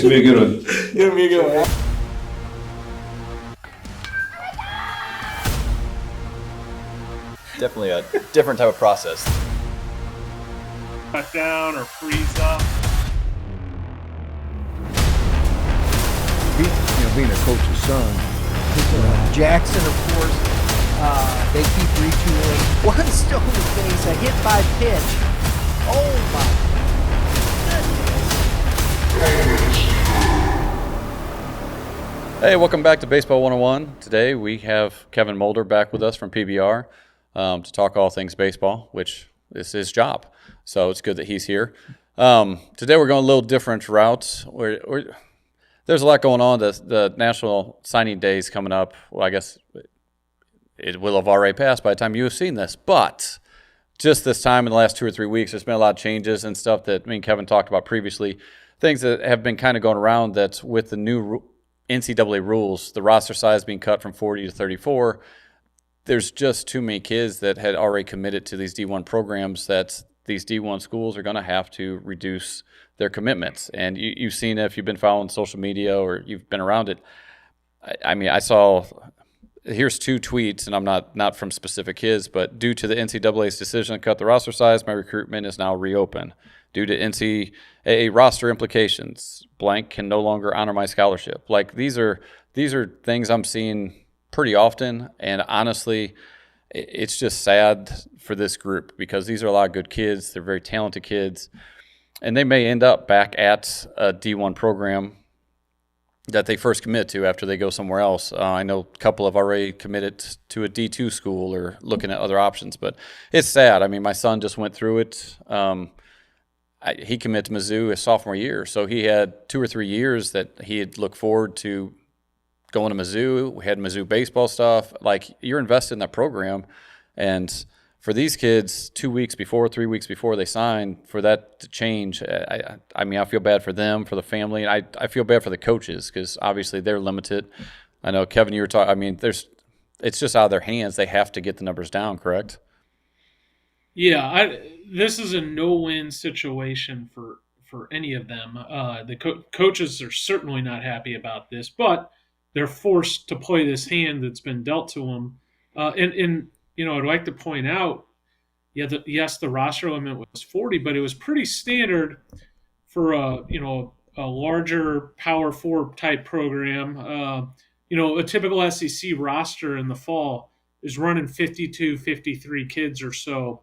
It's gonna be a good one. It's gonna be a good one. Definitely a different type of process. Cut down or freeze up. Being a coach's son. Jackson, of course, they keep retooling. One stone face, a hit by pitch. Oh my goodness. Hey, welcome back to Baseball 101. Today we have Kevin Moulder back with us from PBR to talk all things baseball, which is his job. So it's good that he's here. Today we're going a little different route. There's a lot going on. The National Signing Day is coming up. Well, I guess it will have already passed by the time you have seen this. But just this time in the last 2 or 3 weeks, there's been a lot of changes and stuff that me and Kevin talked about previously, things that have been kind of going around that's with the new N.C.A.A. rules, the roster size being cut from 40 to 34. There's just too many kids that had already committed to these D1 programs that these D1 schools are going to have to reduce their commitments. And you've seen it if you've been following social media or you've been around it. I mean, I saw, here's 2 tweets, and I'm not from specific kids, but due to the NCAA's decision to cut the roster size, my recruitment is now reopened. Due to NCAA roster implications, blank can no longer honor my scholarship. Like, these are things I'm seeing pretty often, and honestly, it's just sad for this group because these are a lot of good kids. They're very talented kids, and they may end up back at a D1 program that they first commit to after they go somewhere else. I know a couple have already committed to a D2 school or looking at other options, but it's sad. I mean, my son just went through it. He committed to Mizzou his sophomore year, so he had 2 or 3 years that he had looked forward to going to Mizzou. We had Mizzou baseball stuff. Like, you're invested in that program, and for these kids, 2 weeks before, 3 weeks before they sign, for that to change, I mean, I feel bad for them, for the family, and I feel bad for the coaches because obviously they're limited. I know, Kevin, you were talking. I mean, it's just out of their hands. They have to get the numbers down, correct? Yeah, this is a no-win situation for any of them. The coaches are certainly not happy about this, but they're forced to play this hand that's been dealt to them. And I'd like to point out, yes, the roster limit was 40, but it was pretty standard for a larger Power 4 type program. A typical SEC roster in the fall is running 52, 53 kids or so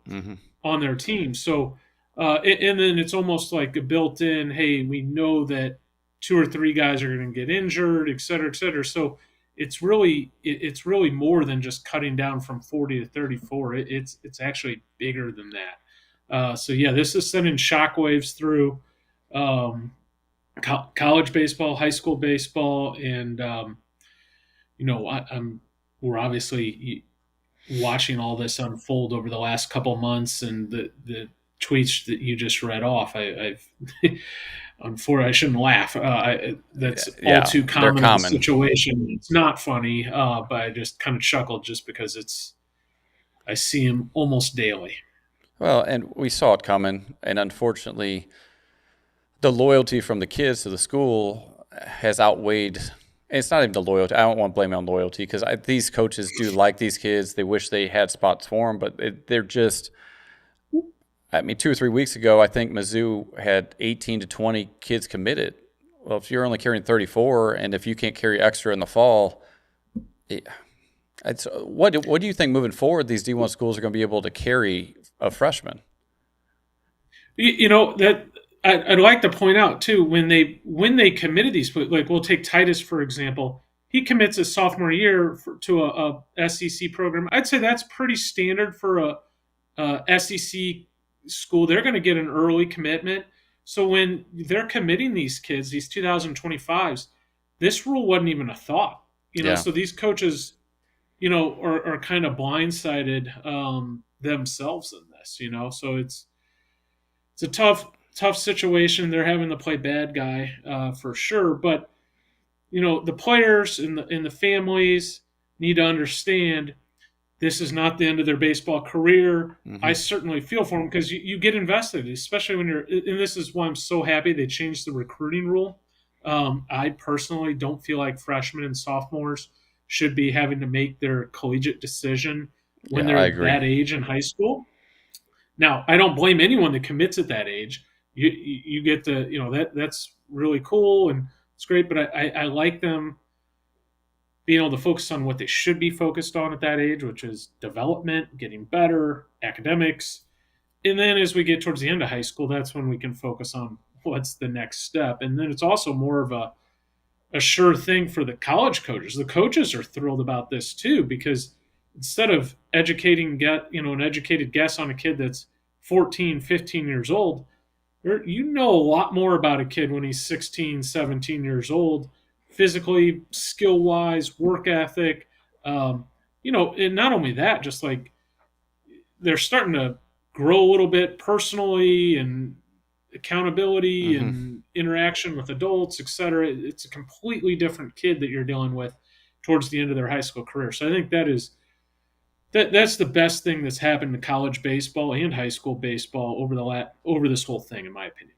on their team. So, and then it's almost like a built-in, hey, we know that 2 or 3 guys are going to get injured, et cetera, et cetera. So it's really more than just cutting down from 40 to 34. It's actually bigger than that. This is sending shockwaves through college baseball, high school baseball, and we're obviously watching all this unfold over the last couple months, and the tweets that you just read off. Unfortunately, I shouldn't laugh. That's all too common in the situation. It's not funny, but I just kind of chuckled just because I see him almost daily. Well, and we saw it coming, and unfortunately, the loyalty from the kids to the school has outweighed. It's not even the loyalty. I don't want to blame it on loyalty because these coaches do like these kids. They wish they had spots for them, but they're just. I mean, 2 or 3 weeks ago, I think Mizzou had 18 to 20 kids committed. Well, if you're only carrying 34, and if you can't carry extra in the fall, what do you think moving forward these D1 schools are going to be able to carry a freshman? That I'd like to point out too, when they committed these, like we'll take Titus for example. He commits his sophomore year to a SEC program. I'd say that's pretty standard for a SEC school. They're going to get an early commitment. So when they're committing these kids, these 2025s, this rule wasn't even a thought. So these coaches, are kind of blindsided themselves in this. So it's a tough situation. They're having to play bad guy for sure. But the players and the families need to understand this is not the end of their baseball career. Mm-hmm. I certainly feel for them because you get invested, especially when you're – and this is why I'm so happy they changed the recruiting rule I personally don't feel like freshmen and sophomores should be having to make their collegiate decision when Yeah, I they're agree. that age in high school. Now, I don't blame anyone that commits at that age. You get the, that's really cool and it's great, but I like them being able to focus on what they should be focused on at that age, which is development, getting better, academics. And then as we get towards the end of high school, that's when we can focus on what's the next step. And then it's also more of a sure thing for the college coaches. The coaches are thrilled about this too, because instead of an educated guess on a kid that's 14, 15 years old, you know a lot more about a kid when he's 16, 17 years old, physically, skill wise, work ethic. And not only that, just like they're starting to grow a little bit personally and accountability Hmm. and interaction with adults, et cetera. It's a completely different kid that you're dealing with towards the end of their high school career. So I think that's the best thing that's happened to college baseball and high school baseball over this whole thing, in my opinion.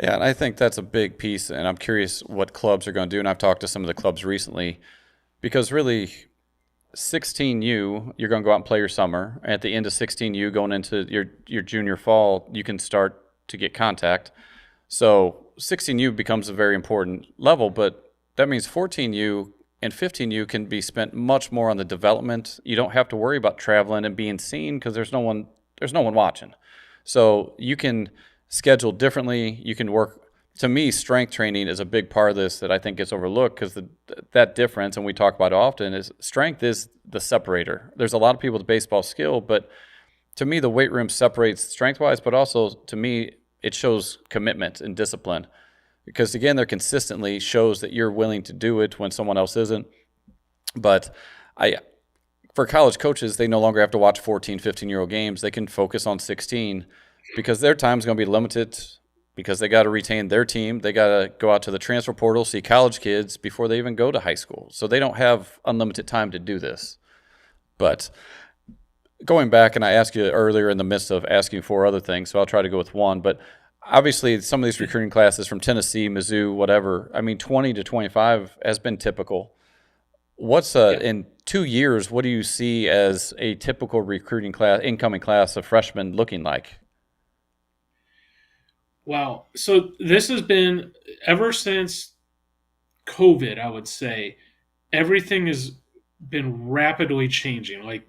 Yeah, and I think that's a big piece, and I'm curious what clubs are going to do. And I've talked to some of the clubs recently because really, 16U, you're going to go out and play your summer. At the end of 16U, going into your junior fall, you can start to get contact. So 16U becomes a very important level, but that means 14U and 15U can be spent much more on the development. You don't have to worry about traveling and being seen because there's no one watching. So you can schedule differently. You can work. To me, strength training is a big part of this that I think gets overlooked because that difference, and we talk about it often, is strength is the separator. There's a lot of people with baseball skill, but to me, the weight room separates strength-wise, but also to me, it shows commitment and discipline because, again, they're consistently shows that you're willing to do it when someone else isn't. But for college coaches, they no longer have to watch 14, 15-year-old games. They can focus on 16 because their time is going to be limited because they got to retain their team. They got to go out to the transfer portal, see college kids before they even go to high school. So they don't have unlimited time to do this. But going back, and I asked you earlier in the midst of asking for other things, so I'll try to go with one. But obviously, some of these recruiting classes from Tennessee, Mizzou, whatever, 20 to 25 has been typical. What's in 2 years, what do you see as a typical recruiting class, incoming class of freshmen looking like? Wow. So this has been ever since COVID, I would say, everything has been rapidly changing. Like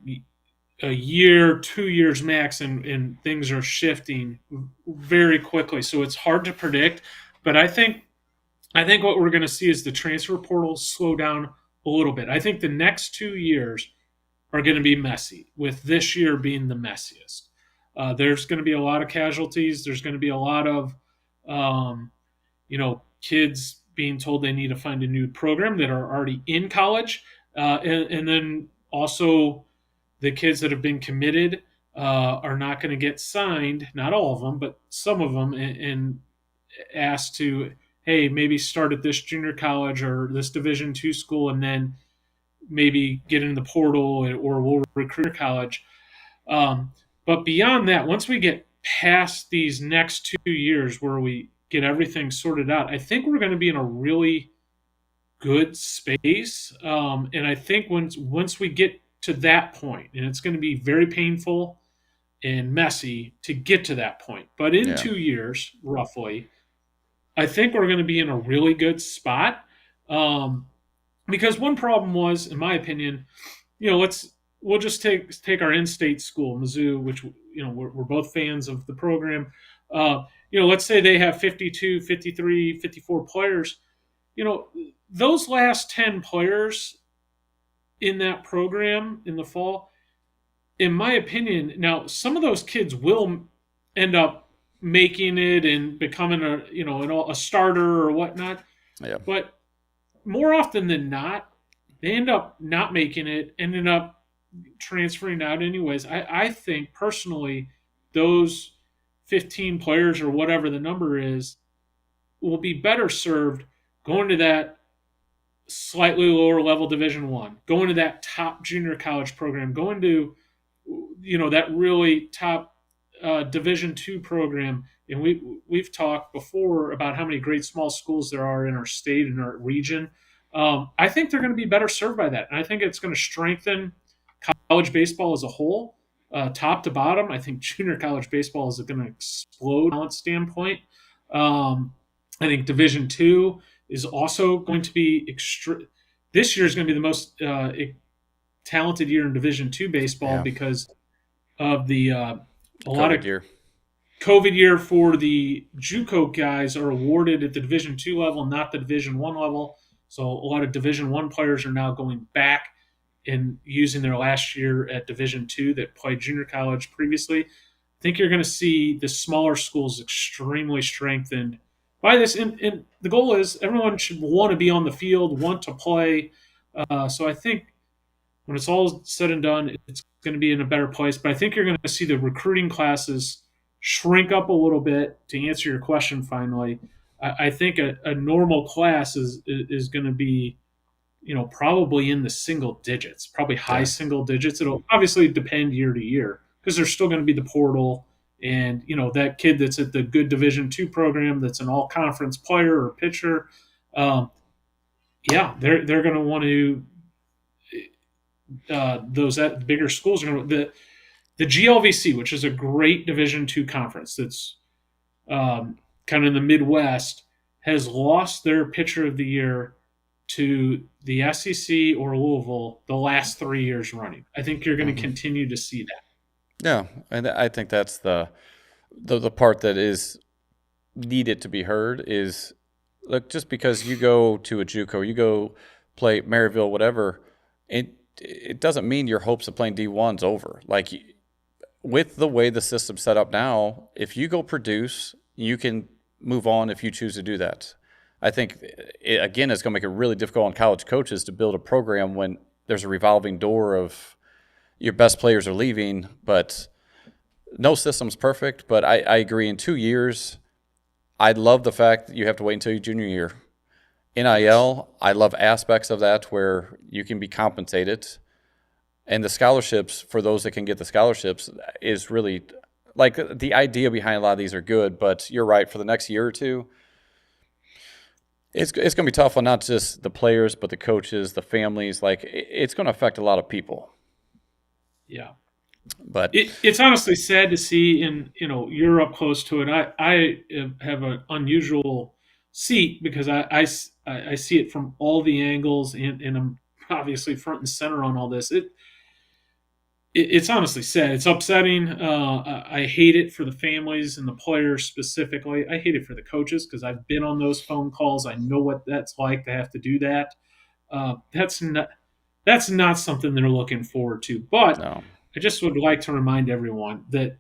a year, 2 years max, and things are shifting very quickly. So it's hard to predict. But I think what we're going to see is the transfer portal slow down a little bit. I think the next 2 years are going to be messy, with this year being the messiest. There's going to be a lot of casualties. There's going to be a lot of, kids being told they need to find a new program that are already in college. And then also the kids that have been committed are not going to get signed, not all of them, but some of them, and asked to, hey, maybe start at this junior college or this Division II school and then maybe get in the portal or we'll recruit college. But beyond that, once we get past these next 2 years where we get everything sorted out, I think we're going to be in a really good space. And I think once we get to that point, and it's going to be very painful and messy to get to that point, but in Yeah. 2 years, roughly, I think we're going to be in a really good spot. Because one problem was, in my opinion, we'll just take our in-state school, Mizzou, which we're both fans of the program. Let's say they have 52, 53, 54 players. Those last 10 players in that program in the fall, in my opinion, now some of those kids will end up making it and becoming a starter or whatnot. Yeah. But more often than not, they end up not making it, ending up transferring out anyways. I think personally, those 15 players or whatever the number is will be better served going to that slightly lower level Division I, going to that top junior college program, going to that really top Division II program, and we've talked before about how many great small schools there are in our state and our region. I think they're going to be better served by that. And I think it's going to strengthen college baseball as a whole, top to bottom. I think junior college baseball is going to explode from a talent standpoint. I think Division II is also going to be this year is going to be the most talented year in Division II baseball because of the a lot of year. COVID year for the JUCO guys are awarded at the Division II level, not the Division I level. So a lot of Division I players are now going back and using their last year at Division II that played junior college previously. I think you're going to see the smaller schools extremely strengthened by this. And the goal is everyone should want to be on the field, want to play. So I think when it's all said and done, it's going to be in a better place. But I think you're going to see the recruiting classes shrink up a little bit. To answer your question, finally, I think a normal class is going to be, probably in the single digits, probably high single digits. It'll obviously depend year to year because there's still going to be the portal and, that kid that's at the good Division II program that's an all-conference player or pitcher. They're going to want to those at bigger schools are going to the GLVC, which is a great Division II conference that's kind of in the Midwest, has lost their pitcher of the year to the SEC or Louisville the last 3 years running. I think you're going to continue to see that. Yeah, and I think that's the part that is needed to be heard is, look, just because you go to a JUCO, you go play Maryville, whatever, it doesn't mean your hopes of playing D1's over. Like, with the way the system's set up now, if you go produce, you can move on if you choose to do that. I think, it's going to make it really difficult on college coaches to build a program when there's a revolving door of your best players are leaving, but no system's perfect. But I agree, in 2 years, I love the fact that you have to wait until your junior year. NIL, I love aspects of that where you can be compensated. And the scholarships, for those that can get the scholarships, is really, like, the idea behind a lot of these are good, but you're right, for the next year or two, it's going to be tough on not just the players, but the coaches, the families. Like, it's going to affect a lot of people. Yeah. But it's honestly sad to see, and you're up close to it. I have an unusual seat because I see it from all the angles, and I'm obviously front and center on all this. It's honestly sad. It's upsetting. I hate it for the families and the players specifically. I hate it for the coaches because I've been on those phone calls. I know what that's like to have to do that. That's not something they're looking forward to. But no. I just would like to remind everyone that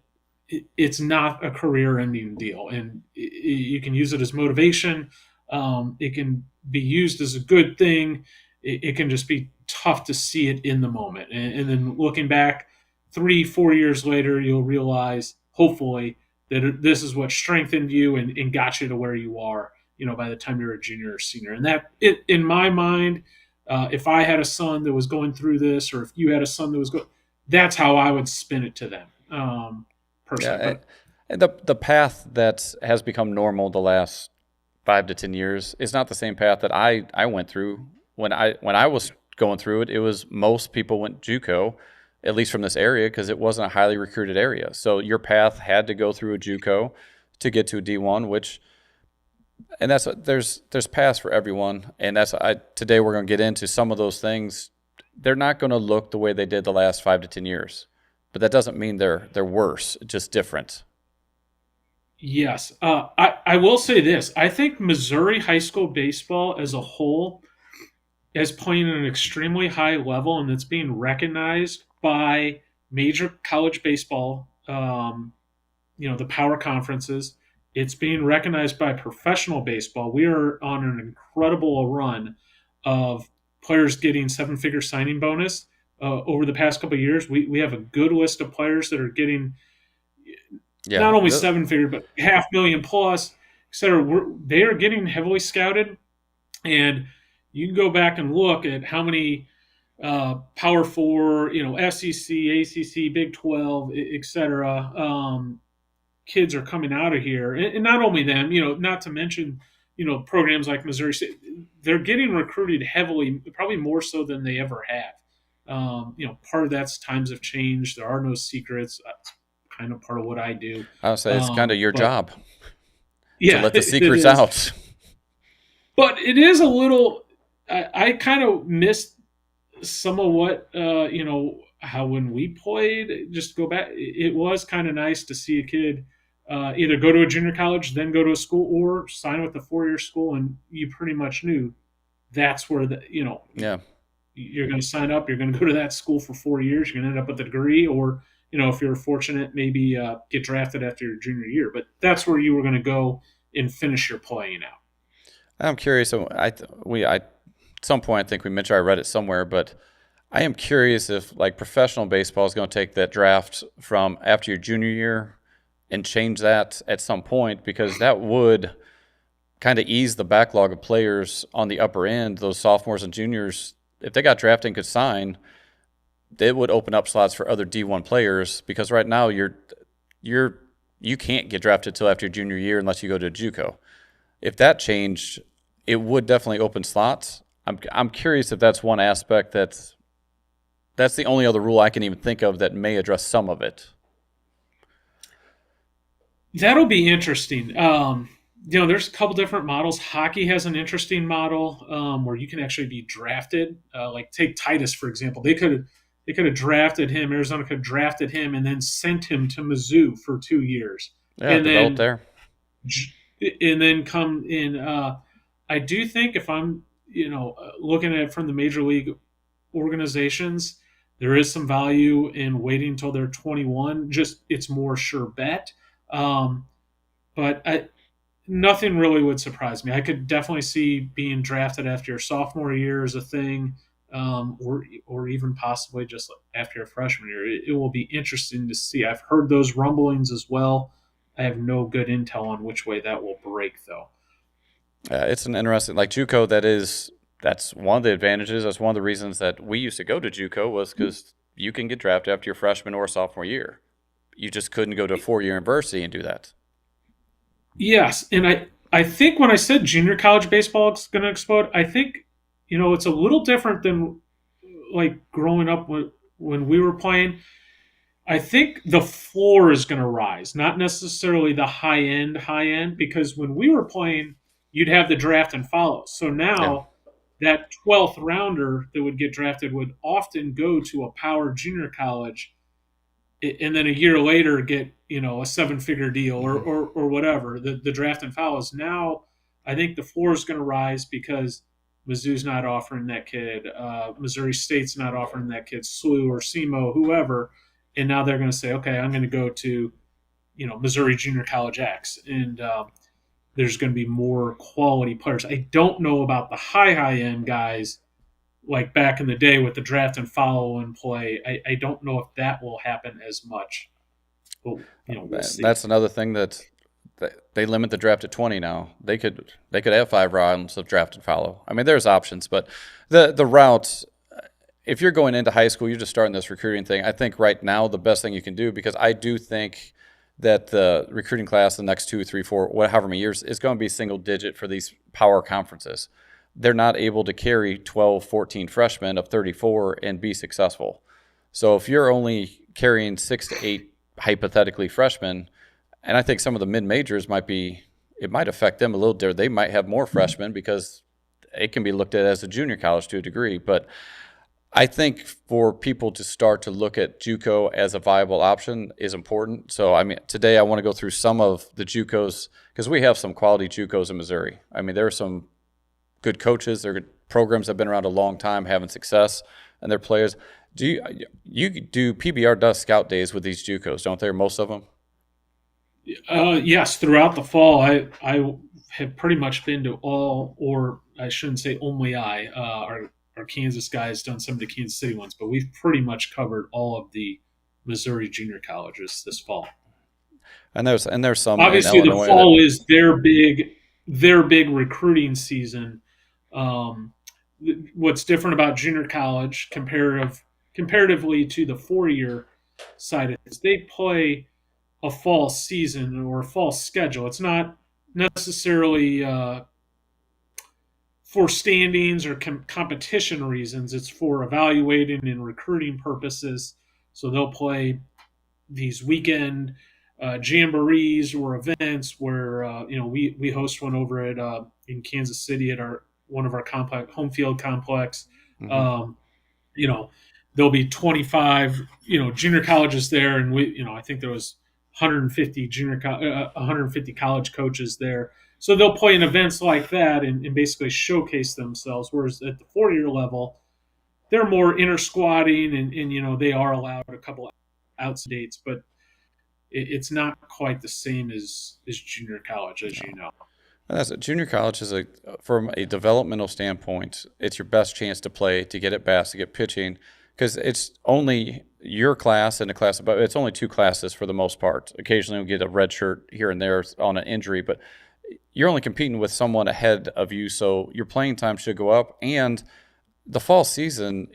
it's not a career-ending deal, and you can use it as motivation. It can be used as a good thing. It can just be tough to see it in the moment. And then looking back 3-4 years later, you'll realize, hopefully, that this is what strengthened you and got you to where you are, by the time you're a junior or senior. And that, in my mind, if I had a son that was going through this, or if you had a son that was going, that's how I would spin it to them, personally. Yeah, and the path that has become normal the last 5 to 10 years is not the same path that I went through when I was going through it. It was, most people went JUCO, at least from this area, because it wasn't a highly recruited area. So your path had to go through a JUCO to get to a D1, and there's paths for everyone. And today we're going to get into some of those things. They're not going to look the way they did the last 5 to 10 years, but that doesn't mean they're worse, just different. Yes. I will say this. I think Missouri high school baseball as a whole is playing at an extremely high level, and it's being recognized by major college baseball, the power conferences. It's being recognized by professional baseball. We are on an incredible run of players getting 7-figure signing bonus over the past couple of years. We have a good list of players that are getting not only 7-figure, but $500,000 plus, et cetera. They are getting heavily scouted, and you can go back and look at how many Power 4, SEC, ACC, Big 12, et cetera, kids are coming out of here, and not only them, not to mention, programs like Missouri State, they're getting recruited heavily, probably more so than they ever have. Part of that's times have changed. There are no secrets. That's kind of part of what I do. I would say it's kind of your But job to yeah, let the it secrets is. out. But it is a little. I kind of missed some of what how when we played. Just go back. It was kind of nice to see a kid either go to a junior college, then go to a school, or sign with a 4-year school, and you pretty much knew that's where Yeah. you're going to sign up. You're going to go to that school for 4 years. You're going to end up with a degree, or if you're fortunate, maybe get drafted after your junior year. But that's where you were going to go and finish your playing out. I'm curious. So at some point, I think we mentioned, I read it somewhere, but I am curious if like professional baseball is going to take that draft from after your junior year and change that at some point, because that would kind of ease the backlog of players on the upper end. Those sophomores and juniors, if they got drafted and could sign, they would open up slots for other D1 players, because right now you can't get drafted till after your junior year unless you go to a JUCO. If that changed, it would definitely open slots. I'm curious if that's one aspect that's the only other rule I can even think of that may address some of it. That'll be interesting. There's a couple different models. Hockey has an interesting model where you can actually be drafted. Like take Titus, for example. They could have drafted him. Arizona could have drafted him and then sent him to Mizzou for 2 years. Yeah, and develop there. And then come in. I do think if I'm, looking at it from the major league organizations, there is some value in waiting until they're 21. Just it's more sure bet. But nothing really would surprise me. I could definitely see being drafted after your sophomore year as a thing, or even possibly just after your freshman year. It will be interesting to see. I've heard those rumblings as well. I have no good intel on which way that will break, though. It's an interesting, like JUCO. That's one of the advantages. That's one of the reasons that we used to go to JUCO, was because you can get drafted after your freshman or sophomore year. You just couldn't go to a 4-year university and do that. Yes, and I think when I said junior college baseball is going to explode, I think it's a little different than like growing up when we were playing. I think the floor is going to rise, not necessarily the high end, because when we were playing, you'd have the draft and follow. So now that 12th rounder that would get drafted would often go to a power junior college, and then a year later get a 7-figure deal or whatever. The draft and follows. Now I think the floor is going to rise because Mizzou's not offering that kid, Missouri State's not offering that kid, SLU or SEMO, whoever, and now they're going to say, okay, I'm going to go to Missouri Junior College X, and there's going to be more quality players. I don't know about the high end guys like back in the day with the draft and follow and play. I don't know if that will happen as much. But, we'll see. That's another thing that they limit the draft to 20 now. They could have 5 rounds of draft and follow. I mean, there's options, but the routes, if you're going into high school, you're just starting this recruiting thing. I think right now the best thing you can do, because I do think that the recruiting class the next 2, 3, 4, however many years is going to be single digit for these power conferences. They're not able to carry 12, 14 freshmen of 34 and be successful. So if you're only carrying 6 to 8 hypothetically freshmen, and I think some of the mid-majors it might affect them a little there. They might have more freshmen because it can be looked at as a junior college to a degree. But I think for people to start to look at JUCO as a viable option is important. So, I mean, today I want to go through some of the JUCOs, because we have some quality JUCOs in Missouri. I mean, there are some good coaches. There are programs that have been around a long time having success, and their players. Do PBR does scout days with these JUCOs, don't they? Most of them? Yes, throughout the fall, I have pretty much been to all, or I shouldn't say only our Kansas guys done some of the Kansas City ones, but we've pretty much covered all of the Missouri junior colleges this fall. And there's some. Obviously, the fall is their big recruiting season. What's different about junior college comparatively to the 4-year side is they play a fall season or a fall schedule. It's not necessarily for standings or competition reasons. It's for evaluating and recruiting purposes. So they'll play these weekend jamborees or events where we host one over at in Kansas City at our one of our home field complex. Mm-hmm. You know, there'll be 25 junior colleges there, and I think there was 150 150 college coaches there. So they'll play in events like that and basically showcase themselves. Whereas at the 4-year level, they're more inter squatting and they are allowed a couple outs dates, but it's not quite the same as junior college, as you know. That's it. Junior college is from a developmental standpoint, it's your best chance to play, to get at bats, to get pitching, because it's only your class and a class above. It's only 2 classes for the most part. Occasionally you'll get a red shirt here and there on an injury, but you're only competing with someone ahead of you, so your playing time should go up. And the fall season,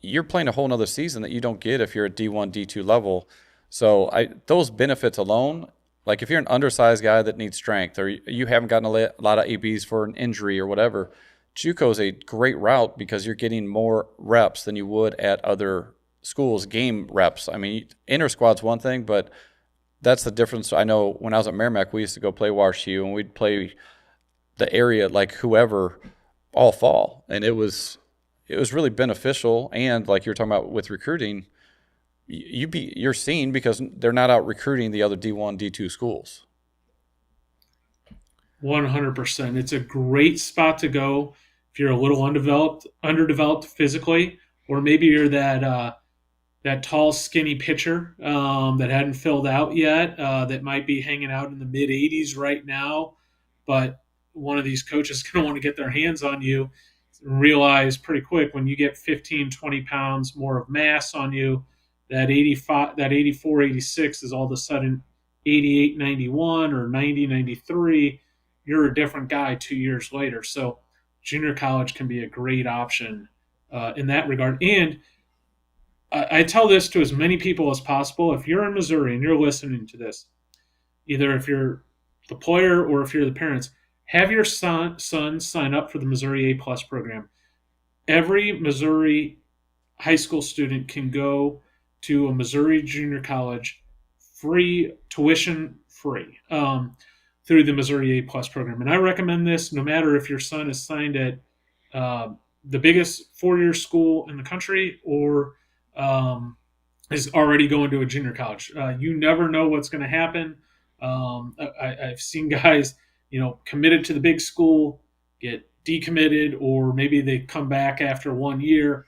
you're playing a whole nother season that you don't get if you're at D1, D2 level. So those benefits alone, like if you're an undersized guy that needs strength, or you haven't gotten a lot of ABs for an injury or whatever, JUCO is a great route because you're getting more reps than you would at other schools, game reps. I mean, inter squad's one thing, but that's the difference. I know when I was at Merrimack, we used to go play Wash U, and we'd play the area like whoever all fall, and it was really beneficial. And like you were talking about with recruiting, you're seen because they're not out recruiting the other D1, D2 schools. 100%. It's a great spot to go if you're a little underdeveloped physically, or maybe you're that tall, skinny pitcher that hadn't filled out yet, that might be hanging out in the mid 80s right now, but one of these coaches is going to want to get their hands on you and realize pretty quick when you get 15, 20 pounds more of mass on you, that 84, 86 is all of a sudden 88, 91 or 90, 93. You're a different guy 2 years later. So junior college can be a great option in that regard. And I tell this to as many people as possible. If you're in Missouri and you're listening to this, either if you're the player or if you're the parents, have your son sign up for the Missouri A+ program. Every Missouri high school student can go to a Missouri junior college free, tuition free, through the Missouri A+ program. And I recommend this no matter if your son is signed at the biggest 4-year school in the country or is already going to a junior college. You never know what's going to happen. I've seen guys, committed to the big school, get decommitted, or maybe they come back after 1 year.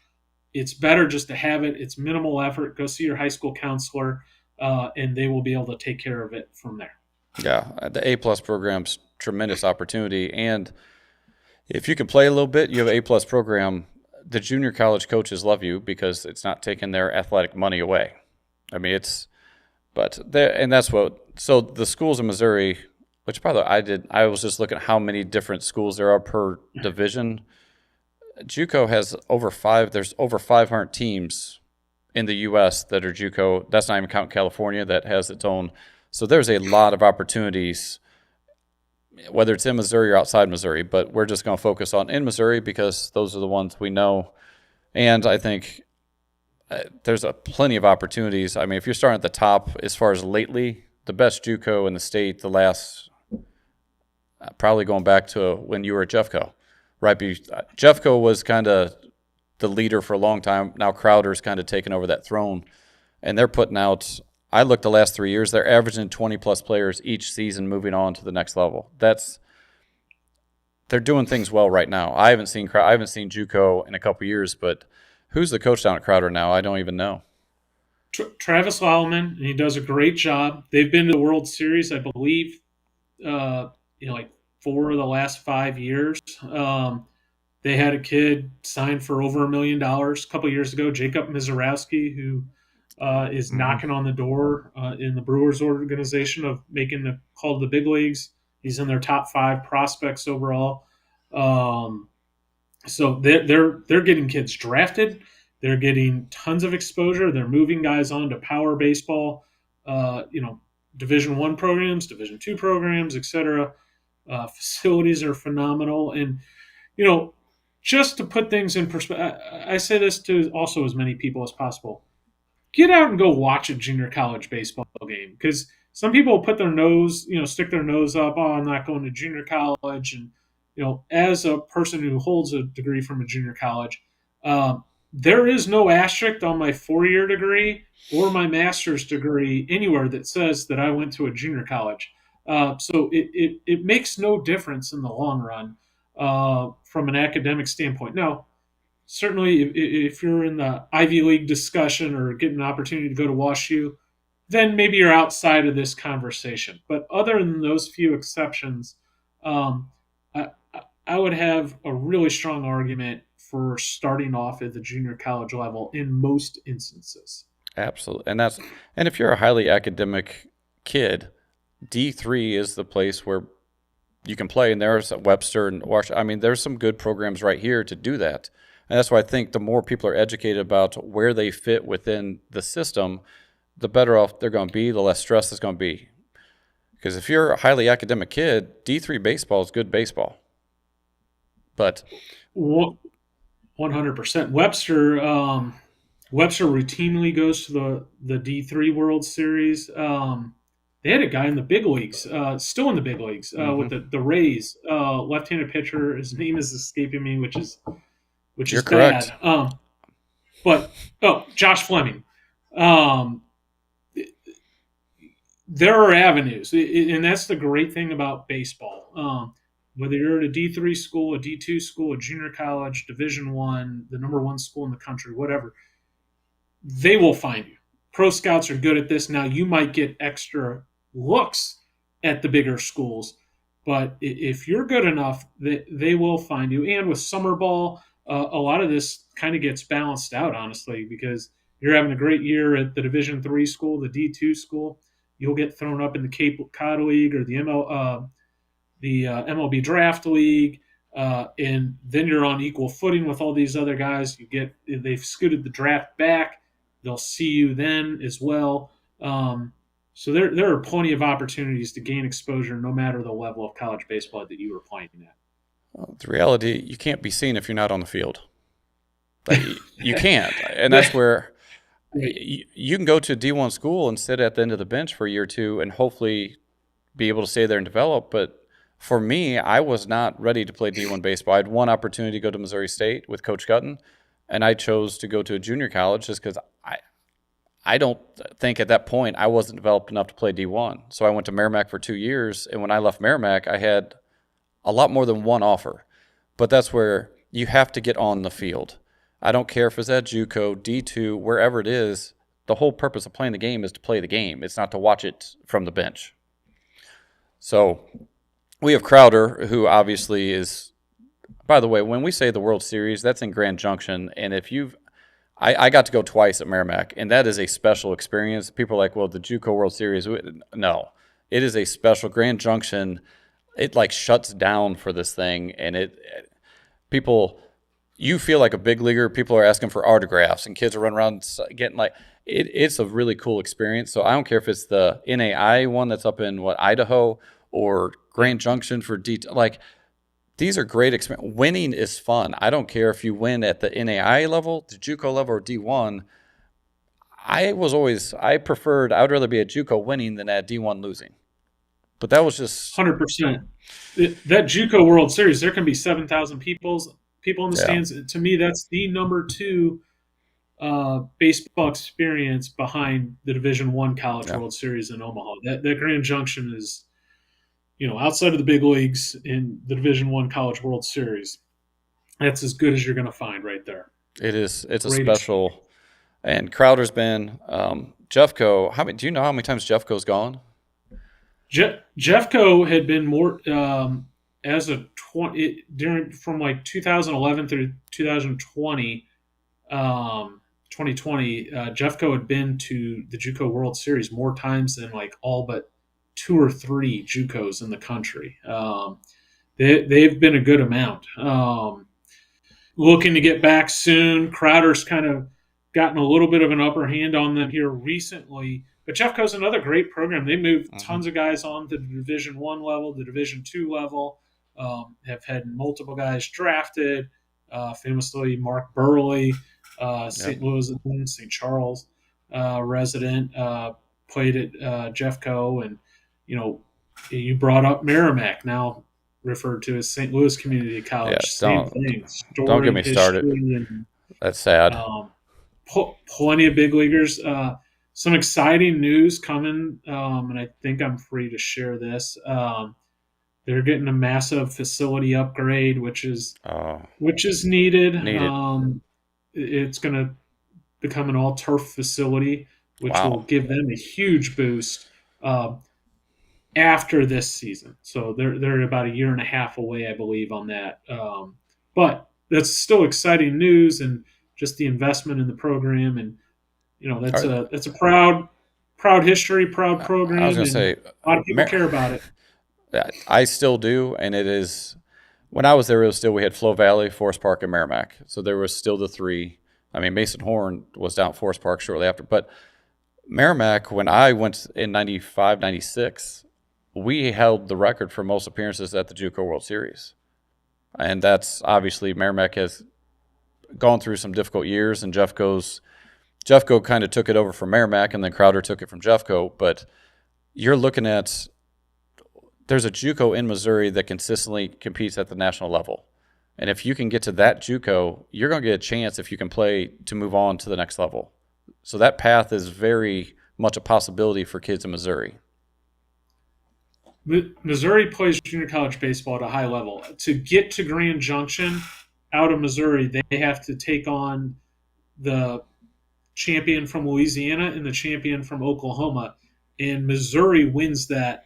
It's better just to have it. It's minimal effort. Go see your high school counselor, and they will be able to take care of it from there. Yeah, the A+ program's tremendous opportunity. And if you can play a little bit, you have an A+ program. The junior college coaches love you because it's not taking their athletic money away. I mean, so the schools in Missouri, which probably I was just looking at how many different schools there are per division. JUCO has there's over 500 teams in the U.S. that are JUCO. That's not even counting California that has its own. So there's a lot of opportunities, whether it's in Missouri or outside Missouri, but we're just going to focus on in Missouri because those are the ones we know. And I think there's plenty of opportunities. I mean, if you're starting at the top as far as lately, the best JUCO in the state, the last probably going back to when you were at Jeffco, right? Jeffco was kind of the leader for a long time. Now Crowder's kind of taken over that throne, and they're putting out – I looked the last 3 years, they're averaging 20-plus players each season moving on to the next level. They're doing things well right now. I haven't seen JUCO in a couple years, but who's the coach down at Crowder now? I don't even know. Travis Lallman, and he does a great job. They've been to the World Series, I believe, like 4 of the last 5 years. They had a kid signed for over $1 million a couple years ago, Jacob Mizorowski, who is knocking on the door in the Brewers organization of making the call to the big leagues. He's in their top 5 prospects overall. So they're getting kids drafted. They're getting tons of exposure. They're moving guys on to power baseball. Division I programs, Division II programs, etc. Facilities are phenomenal, and just to put things in perspective, I say this to also as many people as possible. Get out and go watch a junior college baseball game, because some people put their nose, stick their nose up. Oh, I'm not going to junior college, and as a person who holds a degree from a junior college, there is no asterisk on my 4-year degree or my master's degree anywhere that says that I went to a junior college. So it makes no difference in the long run from an academic standpoint. Now, certainly, if you're in the Ivy League discussion or getting an opportunity to go to WashU, then maybe you're outside of this conversation. But other than those few exceptions, I, I would have a really strong argument for starting off at the junior college level in most instances. Absolutely. And if you're a highly academic kid, D3 is the place where you can play. And there's Webster and Washington. I mean, there's some good programs right here to do that. And that's why I think the more people are educated about where they fit within the system, the better off they're going to be, the less stress it's going to be. Because if you're a highly academic kid, D3 baseball is good baseball. But 100%. Webster routinely goes to the D3 World Series. They had a guy in the big leagues, still in the big leagues, with the Rays, left-handed pitcher. His name is escaping me, which is You're correct. Bad. Josh Fleming. There are avenues, and that's the great thing about baseball. Whether you're at a D3 school, a D2 school, a junior college, Division I, the number one school in the country, whatever, they will find you. Pro scouts are good at this. Now, you might get extra looks at the bigger schools, but if you're good enough, they will find you. And with summer ball, a lot of this kind of gets balanced out, honestly, because you're having a great year at the Division III school, the D2 school. You'll get thrown up in the Cape Cod League or the MLB Draft League, and then you're on equal footing with all these other guys. They've scooted the draft back. They'll see you then as well. So there are plenty of opportunities to gain exposure, no matter the level of college baseball that you were playing at. Well, the reality, you can't be seen if you're not on the field. Like, you can't, and that's where you can go to a D1 school and sit at the end of the bench for a year or two and hopefully be able to stay there and develop. But for me, I was not ready to play D1 baseball. I had one opportunity to go to Missouri State with Coach Cutton, and I chose to go to a junior college just because I don't think at that point I wasn't developed enough to play D1. So I went to Merrimack for 2 years, and when I left Merrimack, I had a lot more than one offer. But that's where you have to get on the field. I don't care if it's at JUCO, D2, wherever it is. The whole purpose of playing the game is to play the game. It's not to watch it from the bench. So we have Crowder, who obviously is, by the way, when we say the World Series, that's in Grand Junction. And if I got to go twice at Merrimack, and that is a special experience. People are like, well, the JUCO World Series. No, it is a special Grand Junction. It like shuts down for this thing, and you feel like a big leaguer. People are asking for autographs, and kids are running around getting it's a really cool experience. So I don't care if it's the N.C.A.A. one that's up in Idaho or Grand Junction for these are great experiences. Winning is fun. I don't care if you win at the N.C.A.A. level, the JUCO level, or D1. I would rather be at JUCO winning than at D1 losing. But that was just 100%. That JUCO World Series, there can be 7,000 people in the stands. To me, that's the number 2 baseball experience behind the Division I College World Series in Omaha. That Grand Junction is, outside of the big leagues in the Division I College World Series. That's as good as you're going to find right there. It is. It's great, a special. Experience. And Crowder's been Jeffco. Do you know how many times Jeffco's gone? Jeffco had been more as a from like 2011 through 2020. 2020, Jeffco had been to the JUCO World Series more times than like all but 2 or 3 JUCOs in the country. They've been a good amount. Looking to get back soon. Crowder's kind of gotten a little bit of an upper hand on them here recently. But Jeffco's another great program. They moved tons of guys on to the Division I level, the Division II level. Have had multiple guys drafted. Famously, Mark Burley, St. Louis and St. Charles resident, played at Jeffco, and you brought up Merrimack, now referred to as St. Louis Community College. Yeah, Same thing. Story, don't get me started. and, That's sad. plenty of big leaguers. Some exciting news coming, and I think I'm free to share this. They're getting a massive facility upgrade, which is needed. It's going to become an all turf facility, which will give them a huge boost after this season. So they're about a year and a half away, I believe, on that. But that's still exciting news, and just the investment in the program, and that's a proud history, proud program. I was going to say, a lot of people care about it. I still do, and it is. When I was there, we had Flow Valley, Forest Park, and Merrimack. So there was still the three. I mean, Mason Horn was down at Forest Park shortly after, but Merrimack, when I went in 95, 96, we held the record for most appearances at the JUCO World Series. And that's obviously Merrimack has gone through some difficult years, and Jeffco kind of took it over from Merrimack, and then Crowder took it from Jeffco. But you're looking at, there's a JUCO in Missouri that consistently competes at the national level. And if you can get to that JUCO, you're going to get a chance, if you can play, to move on to the next level. So that path is very much a possibility for kids in Missouri. Missouri plays junior college baseball at a high level. To get to Grand Junction out of Missouri, they have to take on the champion from Louisiana and the champion from Oklahoma. And Missouri wins that,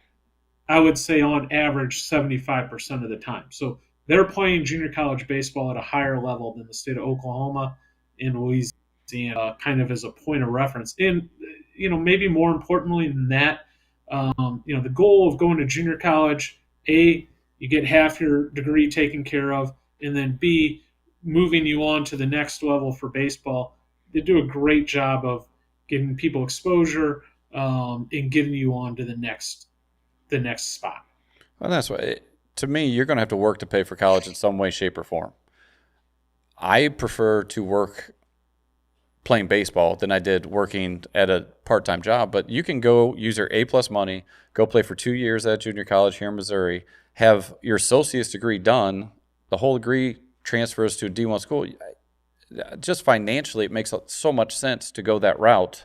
I would say, on average 75% of the time. So they're playing junior college baseball at a higher level than the state of Oklahoma and Louisiana, kind of as a point of reference. And, maybe more importantly than that, the goal of going to junior college, A, you get half your degree taken care of, and then B, moving you on to the next level for baseball. They do a great job of giving people exposure and getting you on to the next spot. Well, that's why, to me, you're going to have to work to pay for college in some way, shape, or form. I prefer to work playing baseball than I did working at a part-time job. But you can go use your A-plus money, go play for 2 years at junior college here in Missouri, have your associate's degree done, the whole degree transfers to a D1 school. Just financially, it makes so much sense to go that route.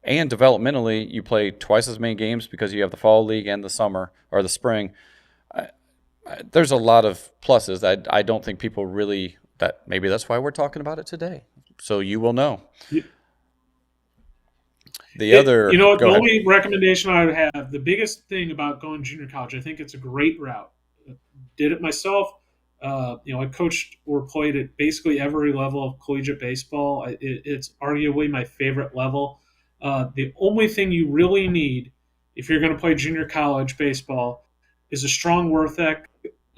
And developmentally, you play twice as many games because you have the fall league and the summer or the spring. There's a lot of pluses that I don't think people really, that maybe that's why we're talking about it today. So you will know. The only recommendation I would have, the biggest thing about going junior college, I think it's a great route. Did it myself. I coached or played at basically every level of collegiate baseball. It's arguably my favorite level. The only thing you really need if you're going to play junior college baseball is a strong work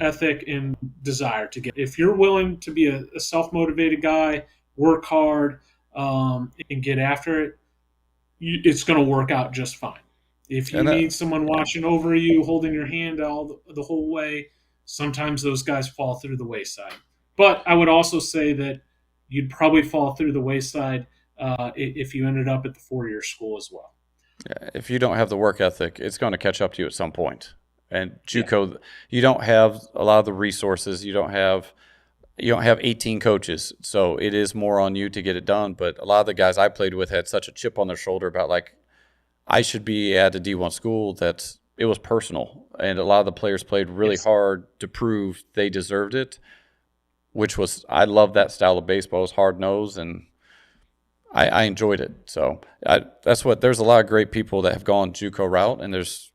ethic and desire to get. If you're willing to be a self-motivated guy, work hard, and get after it, it's going to work out just fine. If you need someone watching over you, holding your hand the whole way, sometimes those guys fall through the wayside. But I would also say that you'd probably fall through the wayside if you ended up at the four-year school as well. Yeah, if you don't have the work ethic, it's going to catch up to you at some point. And JUCO, you don't have a lot of the resources. You don't have 18 coaches, so it is more on you to get it done. But a lot of the guys I played with had such a chip on their shoulder about, like, I should be at a D1 school, that it was personal. And a lot of the players played really hard to prove they deserved it, which was, I love that style of baseball. It was hard-nosed, and I enjoyed it. So there's a lot of great people that have gone JUCO route, and there's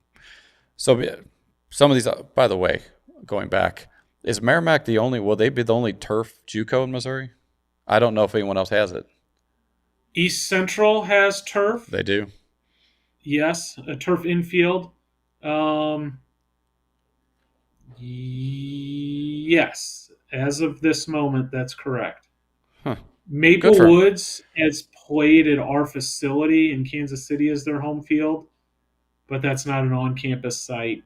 some of these, by the way, going back, is Merrimack will they be the only turf JUCO in Missouri? I don't know if anyone else has it. East Central has turf. They do? Yes, a turf infield. Yes, as of this moment, that's correct. Huh. Maple Woods has played at our facility in Kansas City as their home field, but that's not an on-campus site.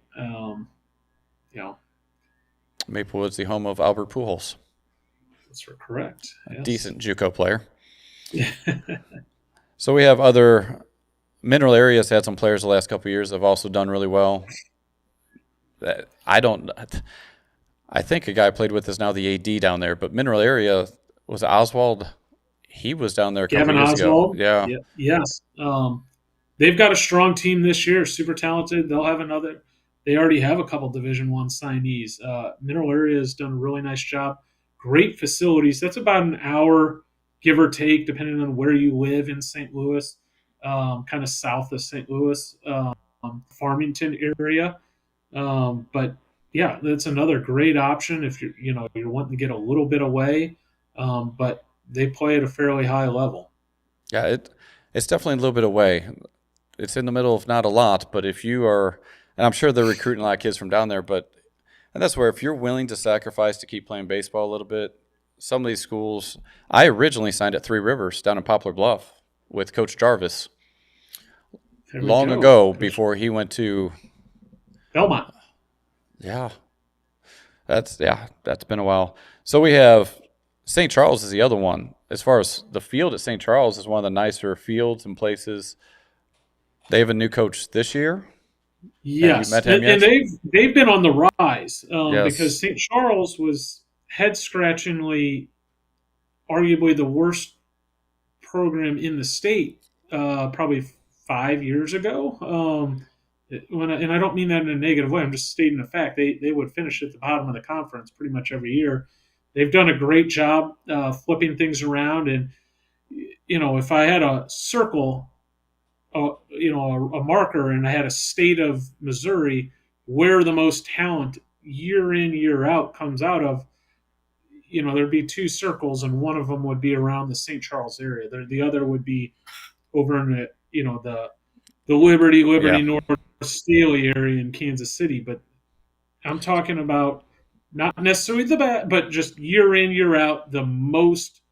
Maplewood's the home of Albert Pujols, That's correct. a Yes. decent JUCO player. So we have other mineral areas had some players the last couple of years that have also done really well. I think a guy I played with is now the AD down there, but mineral area was Oswald. He was down there a couple Gavin years Oswald. ago. Yeah. Yes. They've got a strong team this year. Super talented. They'll have another. They already have a couple Division I signees. Mineral area has done a really nice job. Great facilities. That's about an hour, give or take, depending on where you live in St. Louis, kind of south of St. Louis, Farmington area. But yeah, that's another great option if you're wanting to get a little bit away. But they play at a fairly high level. Yeah, it's definitely a little bit away. It's in the middle of not a lot, but if you are, and I'm sure they're recruiting a lot of kids from down there, and that's where if you're willing to sacrifice to keep playing baseball a little bit, some of these schools, I originally signed at Three Rivers down in Poplar Bluff with Coach Jarvis long ago before he went to Belmont. Yeah. That's been a while. So we have St. Charles is the other one. As far as the field at St. Charles is one of the nicer fields and places. They have a new coach this year. Yes, Have you met him yet? and they've been on the rise Yes. because St. Charles was head-scratchingly, arguably the worst program in the state probably 5 years ago. And I don't mean that in a negative way. I'm just stating a fact. They would finish at the bottom of the conference pretty much every year. They've done a great job flipping things around. And, if I had a circle, a marker, and I had a state of Missouri where the most talent year in, year out comes out of, there'd be two circles, and one of them would be around the St. Charles area. The other would be over in the Liberty Yeah. North Staley area in Kansas City. But I'm talking about not necessarily the bad, but just year in, year out, the most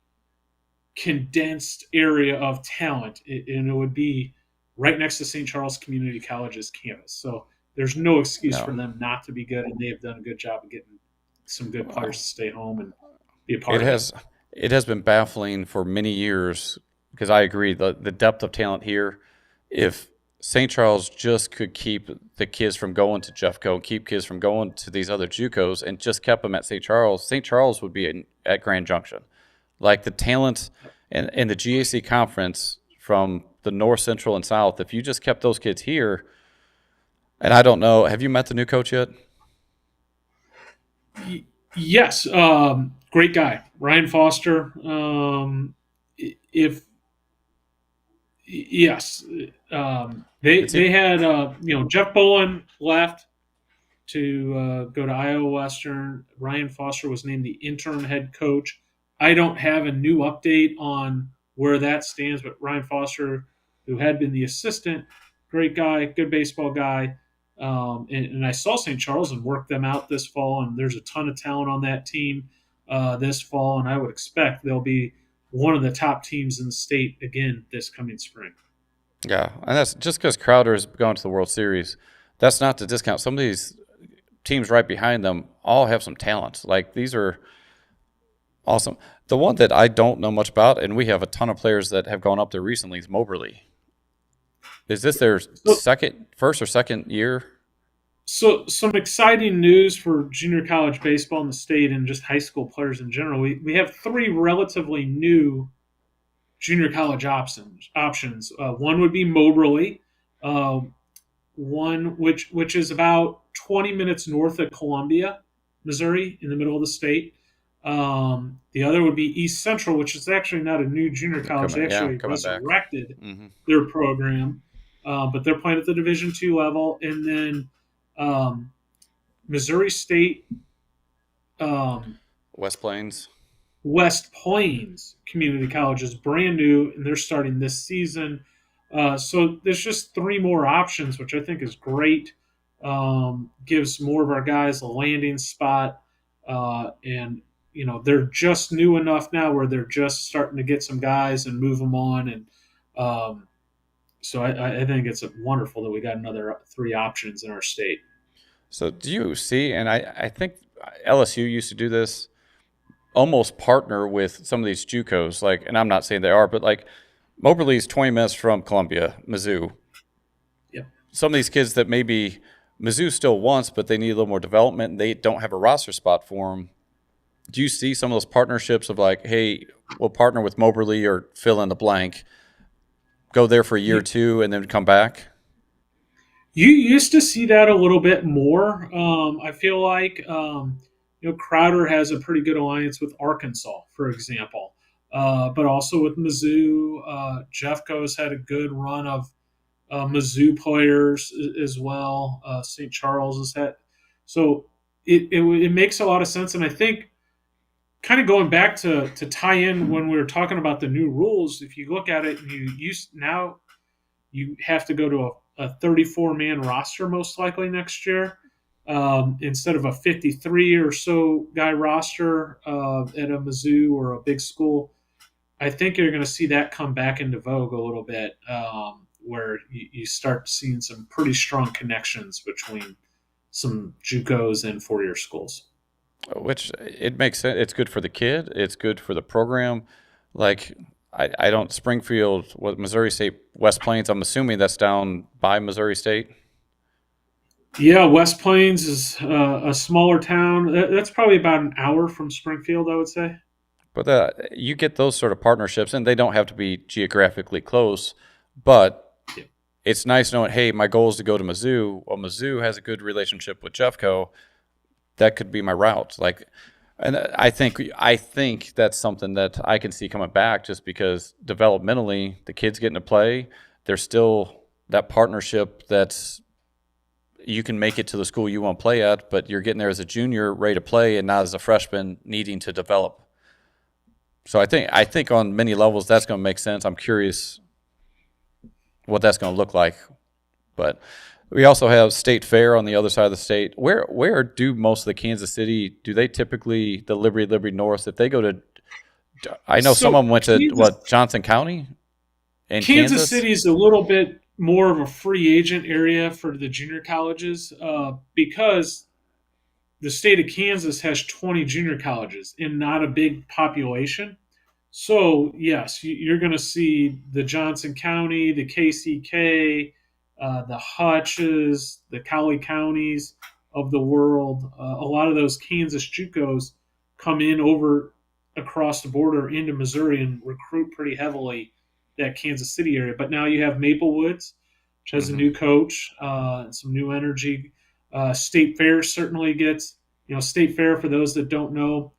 condensed area of talent. And it would be right next to St. Charles Community College's campus. So there's no excuse for them not to be good, and they have done a good job of getting some good players to stay home and be a part of it. It has been baffling for many years because I agree the depth of talent here. If St. Charles just could keep the kids from going to Jeffco, keep kids from going to these other JUCOs, and just kept them at St. Charles would be at Grand Junction. Like the talent and the GAC conference from the North, Central, and South, if you just kept those kids here, and I don't know, have you met the new coach yet? Yes, great guy, Ryan Foster. They had Jeff Bolin left to go to Iowa Western. Ryan Foster was named the interim head coach. I don't have a new update on where that stands, but Ryan Foster, who had been the assistant, great guy, good baseball guy. And I saw St. Charles and worked them out this fall, and there's a ton of talent on that team this fall, and I would expect they'll be one of the top teams in the state again this coming spring. Yeah, and that's just because Crowder's gone to the World Series. That's not to discount. Some of these teams right behind them all have some talent. Like, these are awesome. The one that I don't know much about, and we have a ton of players that have gone up there recently, is Moberly. Is this their first or second year? So some exciting news for junior college baseball in the state and just high school players in general. We have three relatively new junior college options. One would be Moberly, one which is about 20 minutes north of Columbia, Missouri, in the middle of the state. The other would be East Central, which is actually not a new junior college. They actually resurrected their program, but they're playing at the Division II level. And then Missouri State, West Plains Community College is brand new, and they're starting this season. So there's just three more options, which I think is great. Gives more of our guys a landing spot, and they're just new enough now where they're just starting to get some guys and move them on. And so I think it's wonderful that we got another 3 options in our state. So do you see, and I think LSU used to do this, almost partner with some of these JUCOs, like, and I'm not saying they are, but like Moberly's 20 minutes from Columbia, Mizzou. Yep. Some of these kids that maybe Mizzou still wants, but they need a little more development, and they don't have a roster spot for them. Do you see some of those partnerships of like, hey, we'll partner with Moberly or fill in the blank, go there for a year or two, and then come back? You used to see that a little bit more. I feel like Crowder has a pretty good alliance with Arkansas, for example, but also with Mizzou. Jeffco's had a good run of Mizzou players as well. St. Charles has had, so it makes a lot of sense. And I think kind of going back to tie in when we were talking about the new rules, if you look at it, now you have to go to a 34-man roster most likely next year instead of a 53 or so guy roster at a Mizzou or a big school. I think you're going to see that come back into vogue a little bit, where you start seeing some pretty strong connections between some JUCOs and 4-year schools. Which it makes sense. It's good for the kid. It's good for the program. Like, I don't, Springfield, Missouri State, West Plains, I'm assuming that's down by Missouri State. Yeah, West Plains is a smaller town. That's probably about an hour from Springfield, I would say. But you get those sort of partnerships, and they don't have to be geographically close, but it's nice knowing, hey, my goal is to go to Mizzou. Well, Mizzou has a good relationship with Jeffco. That could be my route. Like, and I think that's something that I can see coming back, just because developmentally the kids getting to play, there's still that partnership that's, you can make it to the school you want to play at, but you're getting there as a junior ready to play and not as a freshman needing to develop. So I think on many levels that's going to make sense. I'm curious what that's going to look like. But we also have State Fair on the other side of the state. Where do most of the Kansas City, do they typically, the Liberty North, if they go to, I know some of them went to, Johnson County in Kansas City is a little bit more of a free agent area for the junior colleges because the state of Kansas has 20 junior colleges and not a big population. So, yes, you're going to see the Johnson County, the KCK, the Hutches, the Cowley counties of the world. A lot of those Kansas JUCOs come in over across the border into Missouri and recruit pretty heavily that Kansas City area. But now you have Maplewoods, which has a new coach, and some new energy. State Fair certainly gets, State Fair, for those that don't know,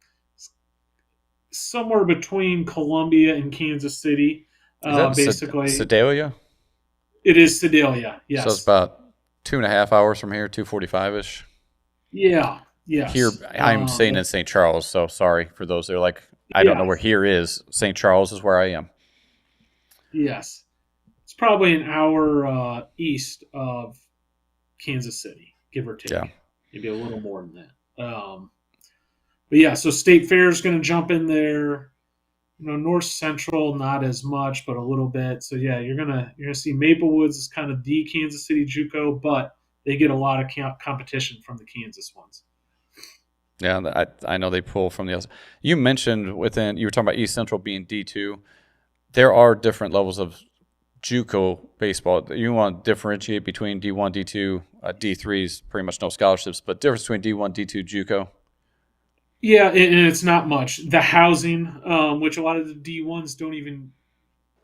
somewhere between Columbia and Kansas City, basically. Sedalia? It is Sedalia, yes. So it's about 2.5 hours from here, 2:45-ish. Yeah, yes. Here, I'm staying in St. Charles, so sorry for those that are like, I don't know where here is. St. Charles is where I am. Yes. It's probably an hour east of Kansas City, give or take. Yeah. Maybe a little more than that. But yeah, so State Fair is going to jump in there. North Central, not as much, but a little bit. So yeah, you're gonna see Maplewoods is kind of the Kansas City JUCO, but they get a lot of competition from the Kansas ones. Yeah, I know they pull from the other. You mentioned you were talking about East Central being D2. There are different levels of JUCO baseball. You want to differentiate between D1, D2, D3s, pretty much no scholarships, but difference between D1, D2, JUCO. Yeah, and it's not much. The housing, which a lot of the D1s don't even,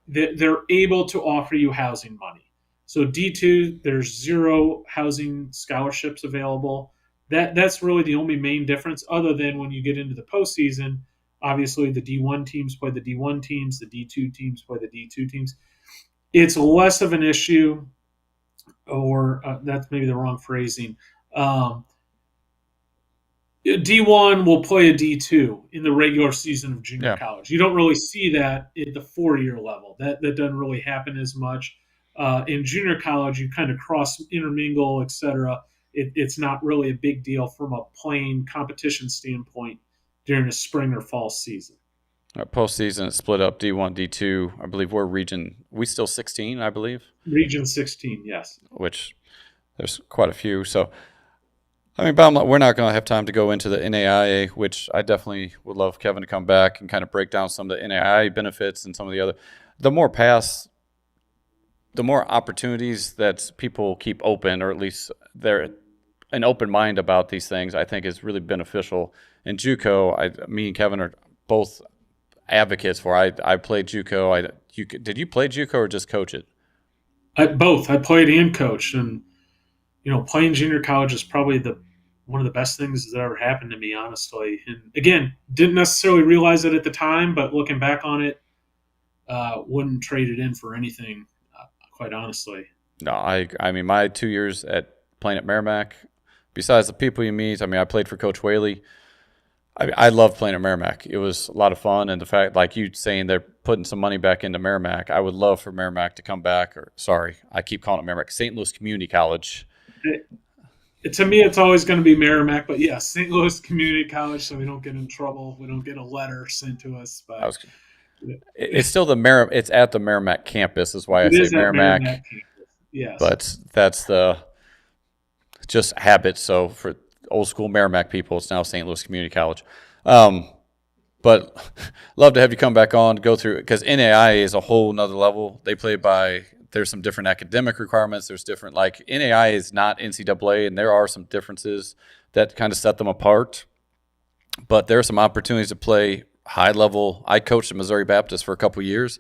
they're able to offer you housing money. So D2, there's 0 housing scholarships available. That's really the only main difference, other than when you get into the postseason, obviously the D1 teams play the D1 teams, the D2 teams play the D2 teams. It's less of an issue, or that's maybe the wrong phrasing. D1 will play a D2 in the regular season of junior college. You don't really see that at the 4-year level. That doesn't really happen as much. In junior college, you kind of cross intermingle, etc. It's not really a big deal from a playing competition standpoint during the spring or fall season. Postseason, it's split up D1, D2. I believe we still 16, I believe. Region 16, yes. Which there's quite a few. So, I mean, bottom line, we're not going to have time to go into the N.C.A.A, which I definitely would love Kevin to come back and kind of break down some of the N.C.A.A benefits and some of the other. The more opportunities that people keep open, or at least they're an open mind about these things, I think is really beneficial. And JUCO, me and Kevin are both advocates for. I played JUCO. Did you play JUCO or just coach it? Both. I played and coached, and playing junior college is probably one of the best things that ever happened to me, honestly. And again, didn't necessarily realize it at the time, but looking back on it, wouldn't trade it in for anything, quite honestly. No, I mean, my 2 years playing at Merrimack, besides the people you meet, I mean, I played for Coach Whaley. I loved playing at Merrimack. It was a lot of fun, and the fact, like you saying, they're putting some money back into Merrimack. I would love for Merrimack to come back. I keep calling it Merrimack, St. Louis Community College. To me, it's always going to be Merrimack, but yeah, St. Louis Community College, so we don't get in trouble. We don't get a letter sent to us. But it's still it's at the Merrimack campus, is why I say Merrimack. Yes, but that's just habit. So for old school Merrimack people, it's now St. Louis Community College. But love to have you come back on, go through, because N.C.A.A is a whole nother level. They play there's some different academic requirements. There's different, like N.C.A.A is not N.C.A.A, and there are some differences that kind of set them apart. But there are some opportunities to play high level. I coached at Missouri Baptist for a couple years.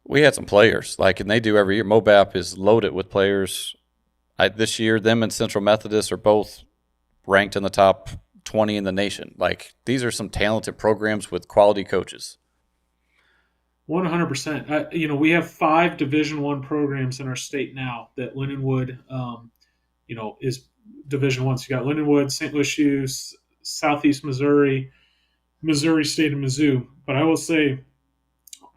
We had some players, and they do every year. MoBap is loaded with players. This year, them and Central Methodist are both ranked in the top 20 in the nation. These are some talented programs with quality coaches. 100%. We have 5 Division I programs in our state now that Lindenwood, is Division I. So you got Lindenwood, St. Louis U, Southeast Missouri, Missouri State, and Mizzou. But I will say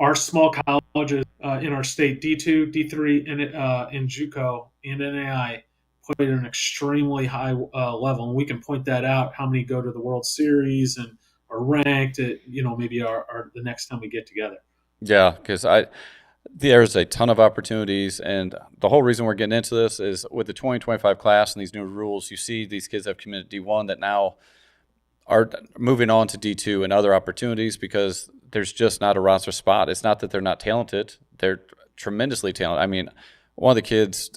our small colleges in our state, D2, D3, and JUCO and N.C.A.A, played at an extremely high level. And we can point that out, how many go to the World Series and are ranked at, maybe our the next time we get together. Yeah, because there's a ton of opportunities, and the whole reason we're getting into this is with the 2025 class and these new rules, you see these kids have committed D1 that now are moving on to D2 and other opportunities because there's just not a roster spot. It's not that they're not talented. They're tremendously talented. I mean, one of the kids,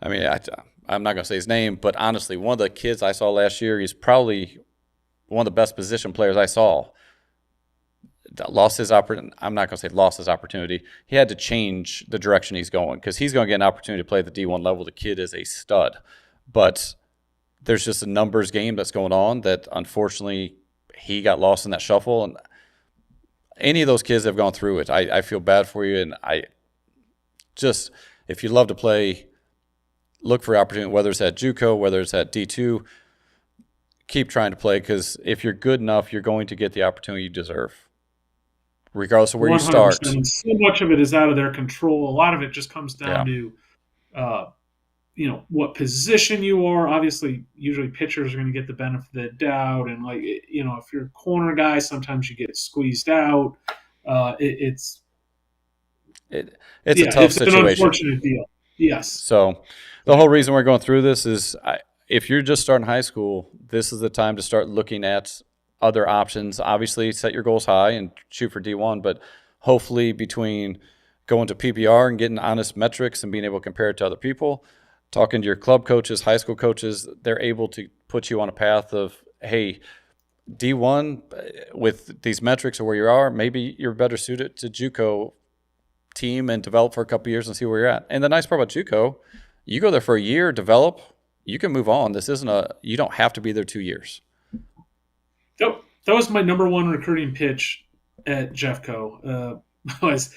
I'm not going to say his name, but honestly, one of the kids I saw last year, he's probably one of the best position players I saw. Lost his opportunity. I'm not going to say lost his opportunity. He had to change the direction he's going because he's going to get an opportunity to play at the D1 level. The kid is a stud. But there's just a numbers game that's going on that, unfortunately, he got lost in that shuffle. And any of those kids have gone through it. I feel bad for you. And if you love to play, look for opportunity, whether it's at JUCO, whether it's at D2, keep trying to play because if you're good enough, you're going to get the opportunity you deserve, regardless of where 100%. You start. So much of it is out of their control. A lot of it just comes down to, what position you are. Obviously, usually pitchers are going to get the benefit of the doubt. And, if you're a corner guy, sometimes you get squeezed out. It's a tough situation. It's an unfortunate deal. Yes. So the whole reason we're going through this is if you're just starting high school, this is the time to start looking at other options. Obviously, set your goals high and shoot for D1, but hopefully between going to PBR and getting honest metrics and being able to compare it to other people, talking to your club coaches, high school coaches, they're able to put you on a path of, hey, D1 with these metrics or where you are, maybe you're better suited to JUCO team and develop for a couple of years and see where you're at. And the nice part about JUCO, you go there for a year, develop, you can move on. This isn't you don't have to be there 2 years. That was my number one recruiting pitch at Jeffco. Was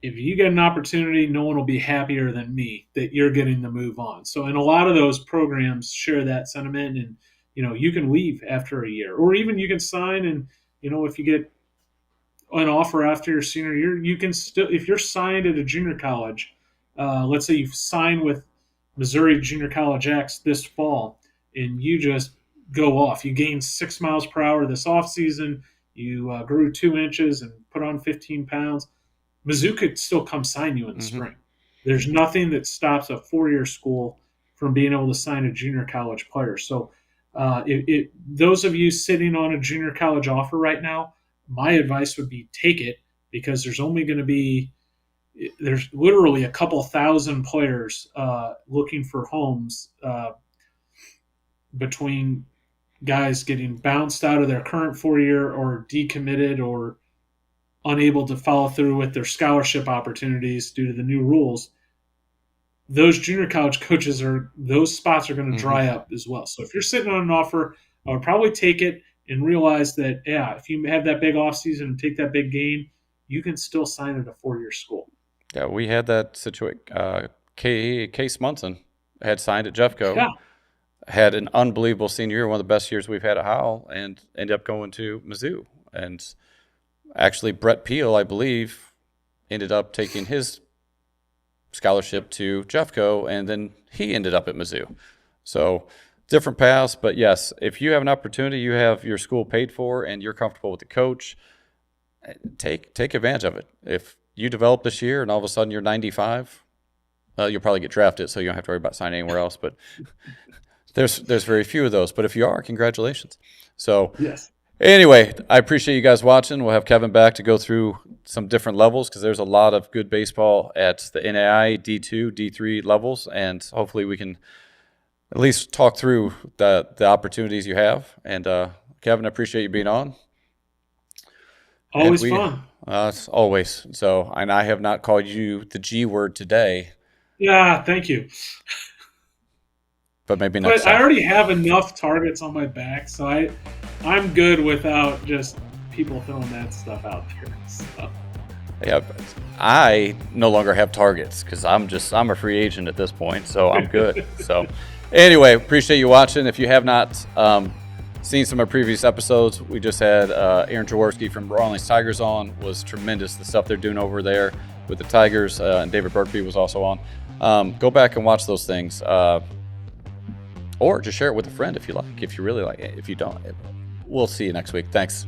if you get an opportunity, no one will be happier than me that you're getting the move on. So, and a lot of those programs share that sentiment, and you can leave after a year, or even you can sign, and if you get an offer after your senior year, you can still, if you're signed at a junior college, let's say you've signed with Missouri Junior College X this fall, and you just go off. You gained 6 miles per hour this offseason. You grew 2 inches and put on 15 pounds. Mizzou could still come sign you in the spring. There's nothing that stops a 4-year school from being able to sign a junior college player. So those of you sitting on a junior college offer right now, my advice would be take it, because there's literally a couple thousand players looking for homes between guys getting bounced out of their current 4-year or decommitted or unable to follow through with their scholarship opportunities due to the new rules. Those junior college coaches those spots are going to dry up as well. So if you're sitting on an offer, I would probably take it and realize that, if you have that big offseason and take that big gain, you can still sign at a 4-year school. Yeah, we had that situation. Case Munson had signed at Jeffco. Yeah. Had an unbelievable senior year, one of the best years we've had at Howell, and ended up going to Mizzou. And actually, Brett Peel, I believe, ended up taking his scholarship to Jeffco, and then he ended up at Mizzou. So different paths, but yes, if you have an opportunity, you have your school paid for, and you're comfortable with the coach, take advantage of it. If you develop this year and all of a sudden you're 95, you'll probably get drafted, so you don't have to worry about signing anywhere else. But there's very few of those. But if you are, congratulations. So yes. Anyway, I appreciate you guys watching. We'll have Kevin back to go through some different levels, because there's a lot of good baseball at the N.C.A.A, D2, D3 levels, and hopefully we can at least talk through the opportunities you have. And Kevin, I appreciate you being on. Always fun. It's always. So, and I have not called you the G word today. Yeah, thank you. But maybe next time. I already have enough targets on my back, so I'm good without just people throwing that stuff out there. So. Yeah, I no longer have targets because I'm a free agent at this point, so I'm good. So anyway, appreciate you watching. If you have not seen some of our previous episodes, we just had Aaron Jaworski from Rawlings Tigers on. Was tremendous, the stuff they're doing over there with the Tigers, and David Burkby was also on. Go back and watch those things. Or just share it with a friend if you like. If you really like it. If you don't, we'll see you next week. Thanks.